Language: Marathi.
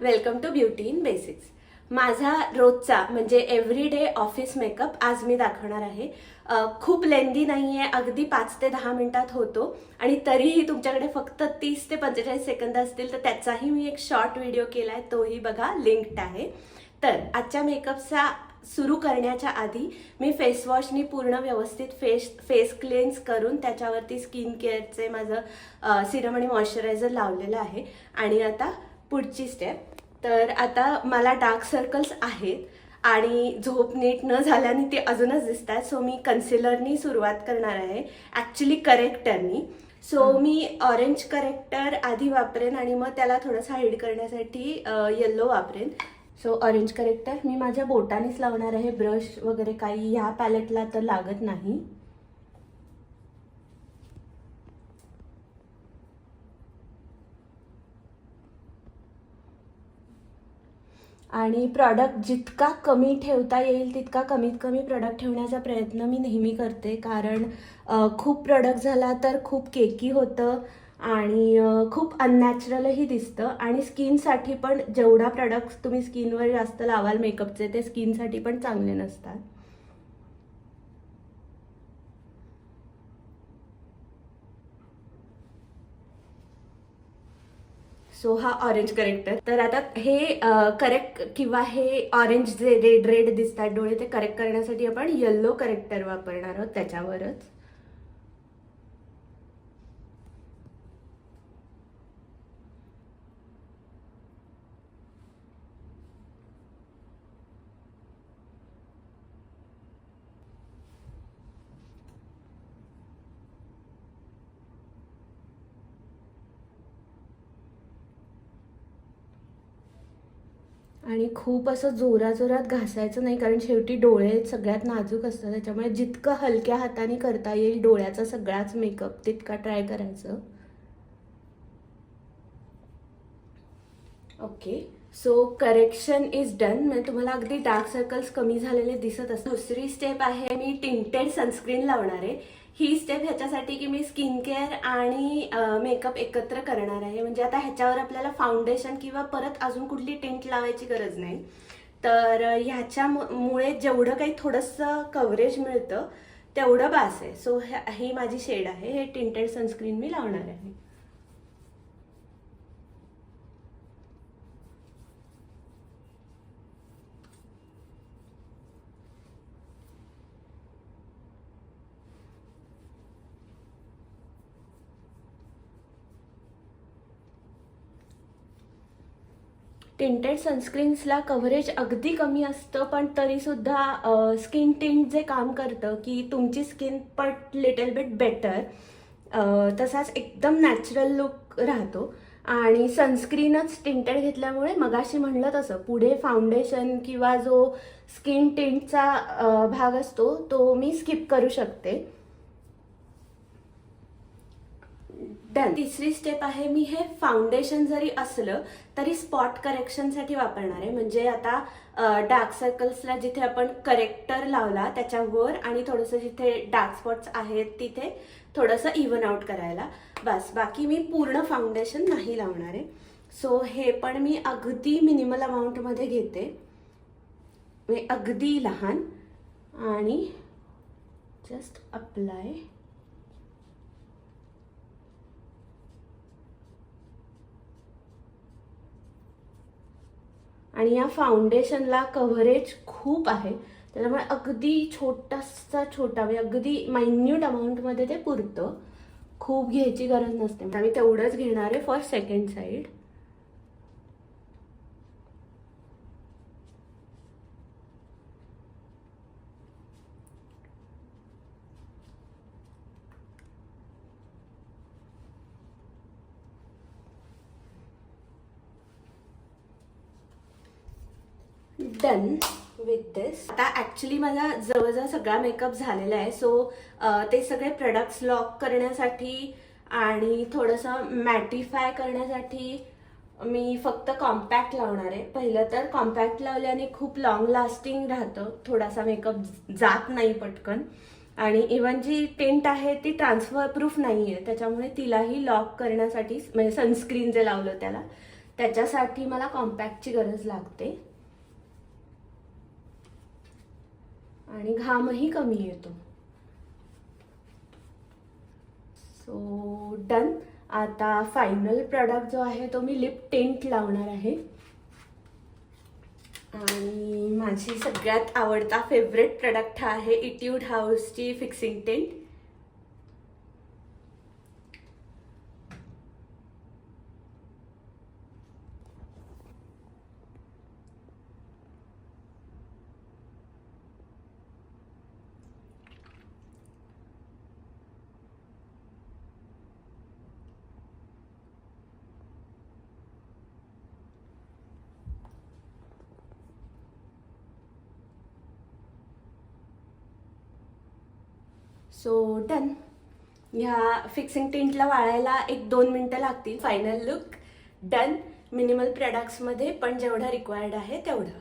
Welcome to beauty in basics. माझा रोजचा म्हणजे एव्हरीडे ऑफिस मेकअप आज मी दाखवणार आहे. खूप लेंदी नाही आहे, अगदी 5 ते 10 मिनिटात होतो आणि तरीही तुमच्याकडे फक्त 30 ते 45 सेकंद असतील तर त्याचाही मी एक शॉर्ट व्हिडिओ केलाय, तोही बघा, लिंक्ड आहे. तर आजच्या मेकअपचा सुरू करण्याच्या आधी मी फेस वॉशनी पूर्ण व्यवस्थित फेस क्लेन्स करून त्याच्यावरती स्किन केअरचे माझं सिरम आणि मॉइश्चरायझर लावलेलं आहे. आणि आता पुढची स्टेप. तर आता मला डार्क सर्कल्स आहेत आणि झोप नीट न झाल्याने ते अजूनच दिसत आहेत. सो मी कन्सिलरनी सुरुवात करणार आहे, ॲक्च्युली करेक्टरनी. सो मी ऑरेंज करेक्टर आधी वापरेन आणि मग त्याला थोडंसं हाईड करण्यासाठी येल्लो वापरेन. सो ऑरेंज करेक्टर मी माझ्या बोटानीच लावणार आहे. ब्रश वगैरे काही ह्या पॅलेटला तर लागत नाही. आणि प्रॉडक्ट जितका कमी ठेवता येईल तितका कमीत कमी प्रॉडक्ट ठेवण्याचा प्रयत्न मी नेहमी करते, कारण खूप प्रॉडक्ट झाला तर खूप केकी होतं आणि खूप अननॅचरलही दिसतं. आणि स्किनसाठी पण जेवढा प्रॉडक्ट्स तुम्ही स्किनवर जास्त लावाल मेकअपचे ते स्किनसाठी पण चांगले नसतात. सो हा ऑरेंज करेक्टर. तर आता हे करेक्ट किंवा हे ऑरेंज जे रेड दिसतात डोळे ते करेक्ट करण्यासाठी आपण येल्लो करेक्टर वापरणार आहोत त्याच्यावरच. आणि खूप असं जोरात घासायचं नाही, कारण शेवटी डोळे सगळ्यात नाजूक असतात, त्याच्यामुळे जितकं हलक्या हाताने करता येईल डोळ्याचा सगळाच मेकअप तितका ट्राय करायचं. Okay, so correction is done. म्हणजे तुम्हाला अगदी डार्क सर्कल्स कमी झालेले दिसत असतात. दुसरी स्टेप आहे, मी टिंटेड सनस्क्रीन लावणार आहे. ही स्टेप ह्याच्यासाठी की मी स्किन केअर आणि मेकअप एकत्र करणार आहे. म्हणजे आता ह्याच्यावर आपल्याला फाउंडेशन किंवा परत अजून कुठली टिंट लावायची गरज नाही. तर ह्याच्यामुळे जेवढं काही थोडंसं कव्हरेज मिळतं तेवढं बास आहे. सो ही माझी शेड आहे. हे टिंटेड सनस्क्रीन मी लावणार आहे. टिंटेड सनस्क्रीन्सला कव्हरेज अगदी कमी असतं, पण तरीसुद्धा स्किन टिंट जे काम करतं की तुमची स्किन पट लिटल बिट बेटर, तसाच एकदम नॅचरल लुक राहतो. आणि सनस्क्रीनच टिंटेड घेतल्यामुळे मगाशी म्हणलं तसं पुढे फाउंडेशन किंवा जो स्किन टिंटचा भाग असतो तो मी स्किप करू शकते. डन. तिसरी स्टेप आहे, मी हे फाउंडेशन जरी असलं तरी स्पॉट करेक्शनसाठी वापरणार आहे. म्हणजे आता डार्क सर्कल्सला जिथे आपण करेक्टर लावला त्याच्यावर आणि थोडंसं जिथे डार्क स्पॉट्स आहेत तिथे थोडंसं इव्हन आउट करायला, बस. बाकी मी पूर्ण फाउंडेशन नाही लावणार आहे. सो हे पण मी अगदी मिनिमल अमाऊंटमध्ये घेते, म्हणजे अगदी लहान, आणि जस्ट अप्लाय. आणि या फाउंडेशनला कव्हरेज खूप आहे, त्याच्यामुळे अगदी छोटा म्हणजे अगदी मायन्यूट अमाऊंटमध्ये ते पुरतं. खूप घ्यायची गरज नसते. आम्ही तेवढंच घेणार आहे for second side. Done with this. आता ॲक्च्युली माझा जवळजवळ सगळा मेकअप झालेला आहे. सो ते सगळे प्रोडक्ट्स लॉक करण्यासाठी आणि थोडंसं मॅटिफाय करण्यासाठी मी फक्त कॉम्पॅक्ट लावणार आहे. पहिलं तर कॉम्पॅक्ट लावल्याने खूप लॉंग लास्टिंग राहतं, थोडासा मेकअप जात नाही पटकन. आणि इवन जी टिंट आहे ती ट्रान्सफर प्रूफ नाही आहे, त्याच्यामुळे तिलाही लॉक करण्यासाठी म्हणजे सनस्क्रीन जे लावलं त्याला त्याच्यासाठी मला कॉम्पॅक्टची गरज लागते आणि घामही कमी येतो. So done. आता फायनल प्रोडक्ट जो आहे तो मी लिप टिंट लावणार आहे आणि माझी सगळ्यात आवडता फेवरेट प्रोडक्ट हा आहे इट्यूड हाऊसची फिक्सिंग टिंट. So done. ह्या फिक्सिंग टिंटला वाळायला 1-2 मिनटं लागतील. Final look done. मिनिमल प्रोडक्ट्समध्ये पण जेवढं रिक्वायर्ड आहे तेवढं.